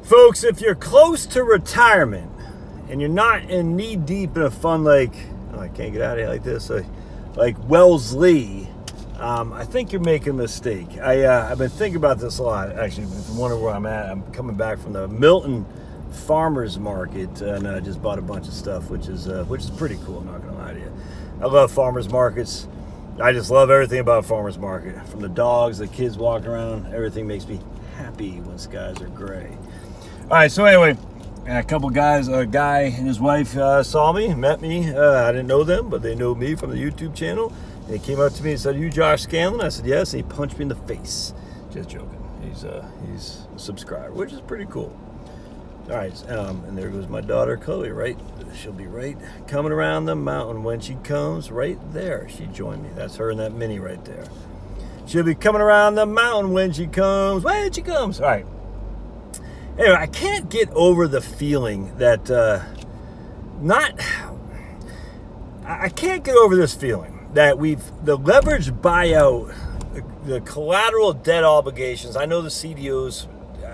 Folks, if you're close to retirement and you're not in knee deep in a fund like, oh, I can't get out of here like this, like Wellesley, I think you're making a mistake. I've been thinking about this a lot, actually, wondering where I'm at. I'm coming back from the Milton Farmers Market, and I just bought a bunch of stuff, which is pretty cool, I'm not going to lie to you. I love farmers markets. I just love everything about farmers market. From the dogs, the kids walking around, everything makes me happy when skies are gray. All right, so anyway, a couple guys, a guy and his wife saw me, met me. I didn't know them, but they know me from the YouTube channel. They came up to me and said, "Are you Josh Scanlon?" I said, "Yes." And he punched me in the face. Just joking. He's a subscriber, which is pretty cool. All right, and there goes my daughter, Chloe, right? She'll be right coming around the mountain when she comes. Right there, she joined me. That's her in that mini right there. She'll be coming around the mountain when she comes. When she comes. All right. Anyway, I can't get over the feeling that I can't get over this feeling that the leveraged buyout, the collateral debt obligations. I know the CDOs,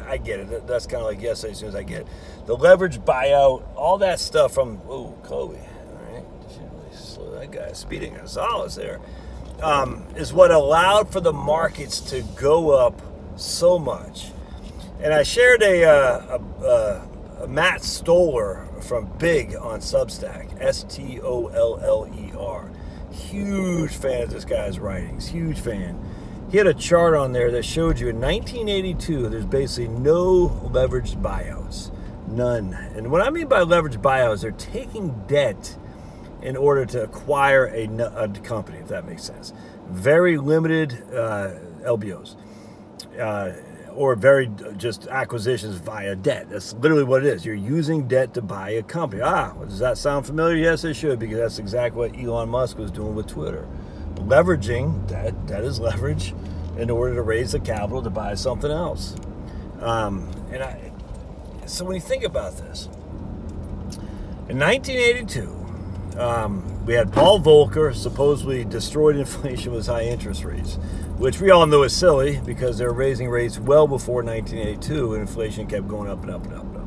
I get it. That's kind of like yes, as soon as I get it. The leveraged buyout, all that stuff from, oh, Chloe, all right, she really slow that guy speeding Gonzalez there, is what allowed for the markets to go up so much. And I shared a Matt Stoller from Big on Substack, Stoller. Huge fan of this guy's writings, huge fan. He had a chart on there that showed you in 1982, there's basically no leveraged buyouts, none. And what I mean by leveraged buyouts, they're taking debt in order to acquire a company, if that makes sense. Very limited LBOs. Or very just acquisitions via debt. That's literally what it is. You're using debt to buy a company. Does that sound familiar? Yes, it should, because that's exactly what Elon Musk was doing with Twitter. Leveraging debt is leverage in order to raise the capital to buy something else. So when you think about this, in 1982, we had Paul Volcker supposedly destroyed inflation with high interest rates, which we all know is silly because they were raising rates well before 1982 and inflation kept going up and up and up and up.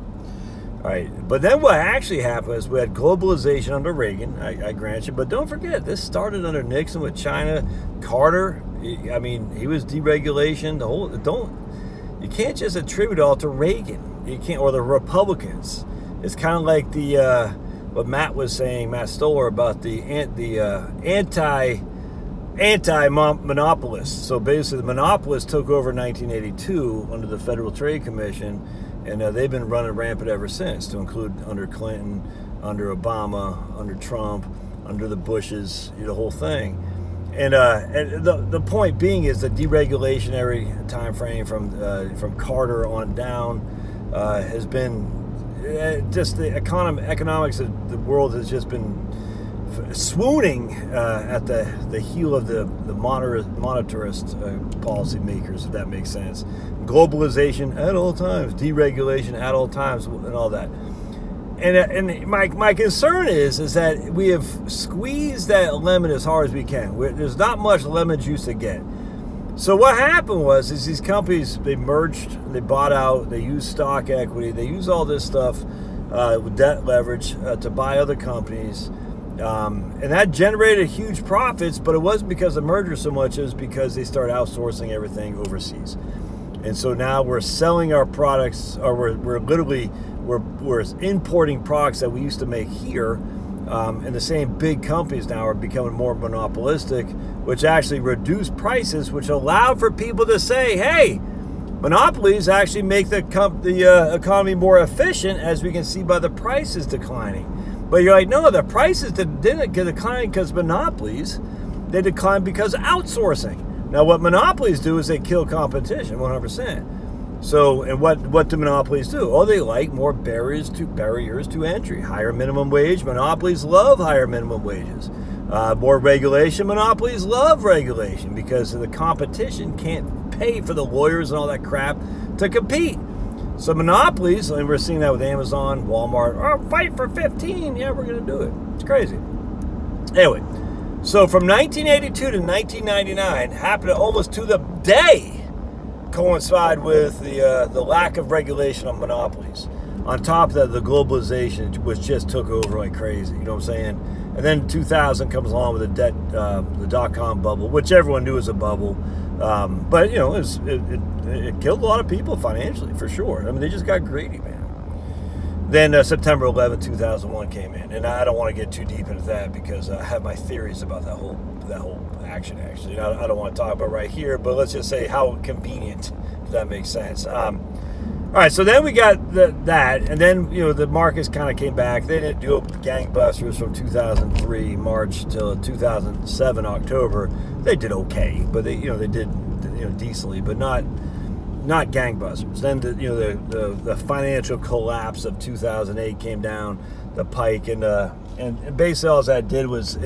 All right, but then what actually happened is we had globalization under Reagan, I grant you, but don't forget, this started under Nixon with China, Carter. I mean, he was deregulation, you can't just attribute it all to Reagan. You can't, or the Republicans. It's kind of like what Matt was saying, Matt Stoller, about the anti-monopolists. So basically, the monopolists took over in 1982 under the Federal Trade Commission, and they've been running rampant ever since, to include under Clinton, under Obama, under Trump, under the Bushes, the whole thing. And the point being is the deregulationary time frame from Carter on down has been just the economics of the world has just been swooning at the heel of the monetarist policymakers, if that makes sense. Globalization at all times, deregulation at all times, and all that. And my concern is that we have squeezed that lemon as hard as we can. There's not much lemon juice to get. So what happened was these companies, they merged, they bought out, they used stock equity, they used all this stuff with debt leverage to buy other companies. And that generated huge profits, but it wasn't because of merger so much as because they started outsourcing everything overseas. And so now we're selling our products, or we're literally importing products that we used to make here, and the same big companies now are becoming more monopolistic, which actually reduce prices, which allow for people to say, hey, monopolies actually make the economy more efficient, as we can see by the prices declining. But you're like, no, the prices didn't decline because of monopolies. They declined because of outsourcing. Now, what monopolies do is they kill competition, 100%. So, and what do monopolies do? Oh, they like more barriers to entry. Higher minimum wage. Monopolies love higher minimum wages. More regulation. Monopolies love regulation because the competition can't pay for the lawyers and all that crap to compete. So monopolies, and we're seeing that with Amazon, Walmart, fight for 15. Yeah, we're going to do it. It's crazy. Anyway, so from 1982 to 1999, happened almost to the day, coincide with the lack of regulation on monopolies. On top of that, the globalization, which just took over like crazy. You know what I'm saying? And then 2000 comes along with the dot-com bubble, which everyone knew was a bubble. But, you know, it killed a lot of people financially, for sure. I mean, they just got greedy, man. Then September 11, 2001 came in. And I don't want to get too deep into that because I have my theories about that whole action, actually. I don't want to talk about right here, but let's just say how convenient, if that makes sense. All right, so then we got that, and then, you know, the markets kind of came back. They didn't do gangbusters from 2003 March till 2007 October. They did okay, but they did decently, but not gangbusters. Then the financial collapse of 2008 came down the pike, and basically all that did was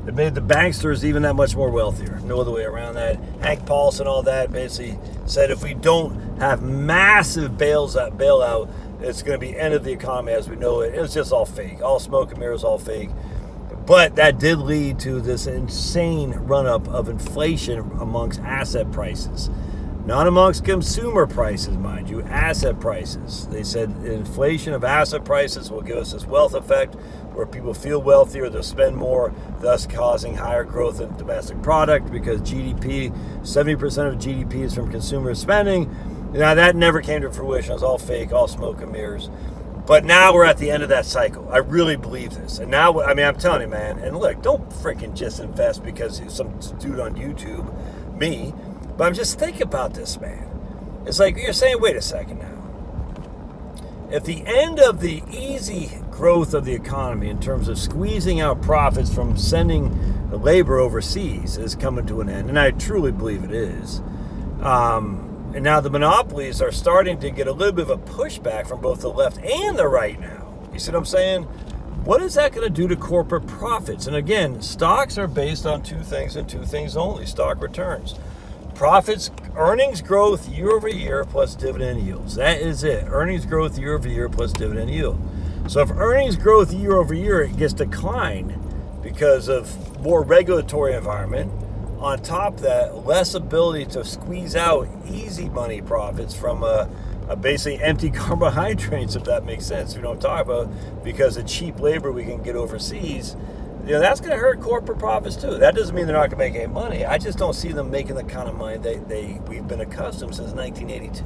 it made the banksters even that much more wealthier. No other way around that. Hank Paulson, all that, basically said if we don't have massive bailout, it's going to be end of the economy as we know it. It was just all fake. All smoke and mirrors, all fake. But that did lead to this insane run-up of inflation amongst asset prices. Not amongst consumer prices, mind you, asset prices. They said inflation of asset prices will give us this wealth effect where people feel wealthier, they'll spend more, thus causing higher growth in domestic product because GDP, 70% of GDP is from consumer spending. Now, that never came to fruition. It was all fake, all smoke and mirrors. But now we're at the end of that cycle. I really believe this. And now, I mean, I'm telling you, man, and look, don't freaking just invest because some dude on YouTube, me, but I'm just thinking about this, man. It's like you're saying, wait a second now. If the end of the easy growth of the economy in terms of squeezing out profits from sending the labor overseas is coming to an end, and I truly believe it is, and now the monopolies are starting to get a little bit of a pushback from both the left and the right now. You see what I'm saying? What is that going to do to corporate profits? And again, stocks are based on two things and two things only: stock returns. Profits, earnings growth year over year plus dividend yields. That is it. Earnings growth year over year plus dividend yield. So if earnings growth year over year gets declined because of more regulatory environment, on top of that, less ability to squeeze out easy money profits from a basically empty carbohydrates, if that makes sense. We don't talk about because of cheap labor we can get overseas. You know, that's going to hurt corporate profits too. That doesn't mean they're not going to make any money. I just don't see them making the kind of money we've been accustomed since 1982.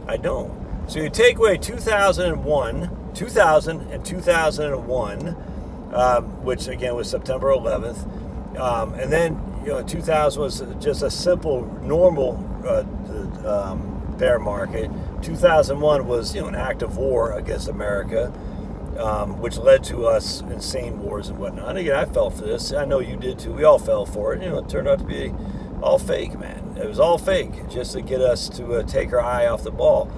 I don't. So you take away 2000 and 2001, which again was September 11th, and then 2000 was just a simple, normal bear market. 2001 was an act of war against America. Which led to us insane wars and whatnot. And again, I fell for this. I know you did too. We all fell for it. It turned out to be all fake, man. It was all fake just to get us to take our eye off the ball.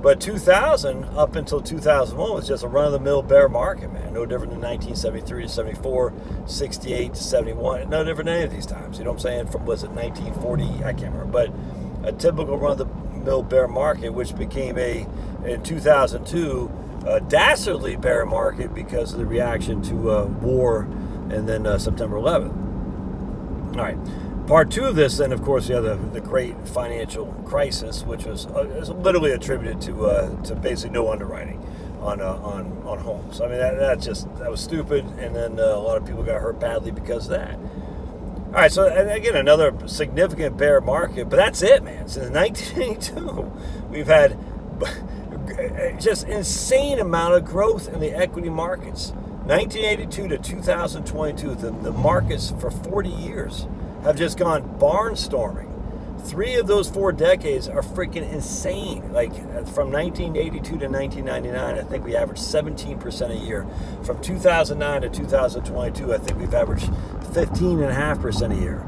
But 2000 up until 2001 was just a run-of-the-mill bear market, man. No different than 1973 to 74, 68 to 71. No different than any of these times. You know what I'm saying? From, was it 1940? I can't remember. But a typical run-of-the-mill bear market, which became in 2002, a dastardly bear market because of the reaction to war and then September 11th. All right. Part two of this, then, of course, you have the great financial crisis, which was literally attributed to basically no underwriting on homes. I mean, that was stupid, and then a lot of people got hurt badly because of that. All right, so and again, another significant bear market, but that's it, man. Since 1982, we've had just insane amount of growth in the equity markets. 1982 to 2022, the markets for 40 years have just gone barnstorming. 3 of those 4 decades are freaking insane. Like from 1982 to 1999, I think we averaged 17% a year. From 2009 to 2022, I think we've averaged 15.5% a year.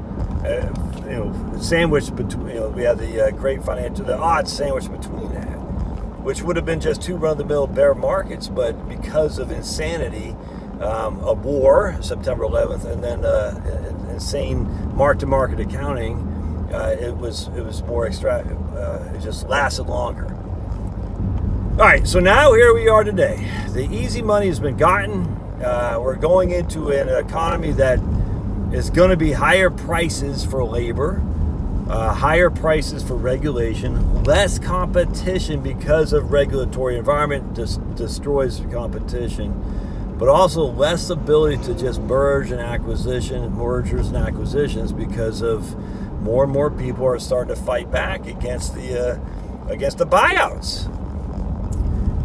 Sandwiched between, we had the odd sandwich between that, which would have been just 2 run-of-the-mill bear markets, but because of insanity, a war, September 11th, and then insane mark-to-market accounting, it was more extravagant. It just lasted longer. All right, so now here we are today. The easy money has been gotten. We're going into an economy that is going to be higher prices for labor. higher prices for regulation, less competition because of regulatory environment destroys competition, but also less ability to just mergers and acquisitions because of more and more people are starting to fight back against the buyouts.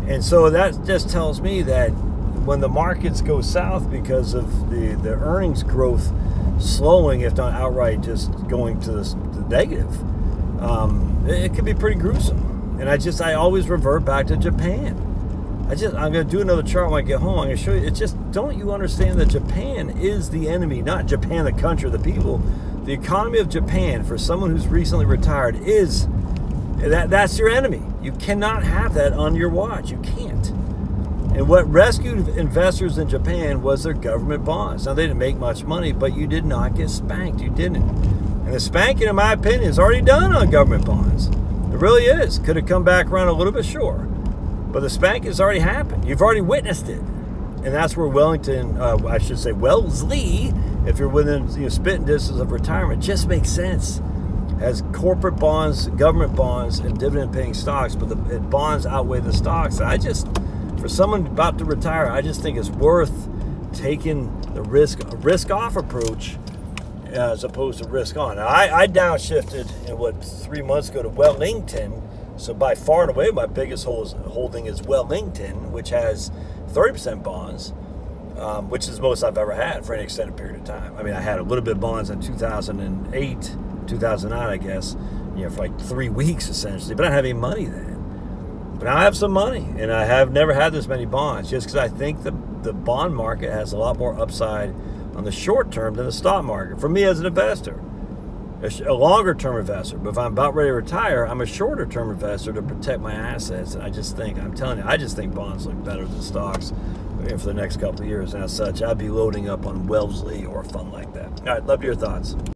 And so that just tells me that when the markets go south because of the earnings growth slowing, if not outright just going to the negative, it can be pretty gruesome. And I always revert back to Japan. I'm going to do another chart when I get home. I'm going to show you. It's just, don't you understand that Japan is the enemy, not Japan, the country, the people. The economy of Japan, for someone who's recently retired, that's your enemy. You cannot have that on your watch. You can't. And what rescued investors in Japan was their government bonds. Now, they didn't make much money, but you did not get spanked. You didn't. And the spanking, in my opinion, is already done on government bonds. It really is. Could have come back around a little bit, sure. But the spanking has already happened. You've already witnessed it. And that's where Wellesley, if you're within spitting distance of retirement, just makes sense. As corporate bonds, government bonds, and dividend-paying stocks, but the bonds outweigh the stocks. For someone about to retire, I just think it's worth taking the risk-off approach as opposed to risk-on. Now, I downshifted 3 months ago to Wellington, so by far and away my biggest holding is Wellington, which has 30% bonds, which is the most I've ever had for any extended period of time. I mean, I had a little bit of bonds in 2008, 2009, I guess, for like 3 weeks essentially, but I didn't have any money then. But now I have some money, and I have never had this many bonds, just because I think the bond market has a lot more upside on the short term than the stock market. For me as an investor, a longer term investor, but if I'm about ready to retire, I'm a shorter term investor to protect my assets. And I just think bonds look better than stocks for the next couple of years. And as such, I'd be loading up on Wellesley or a fund like that. All right, love your thoughts.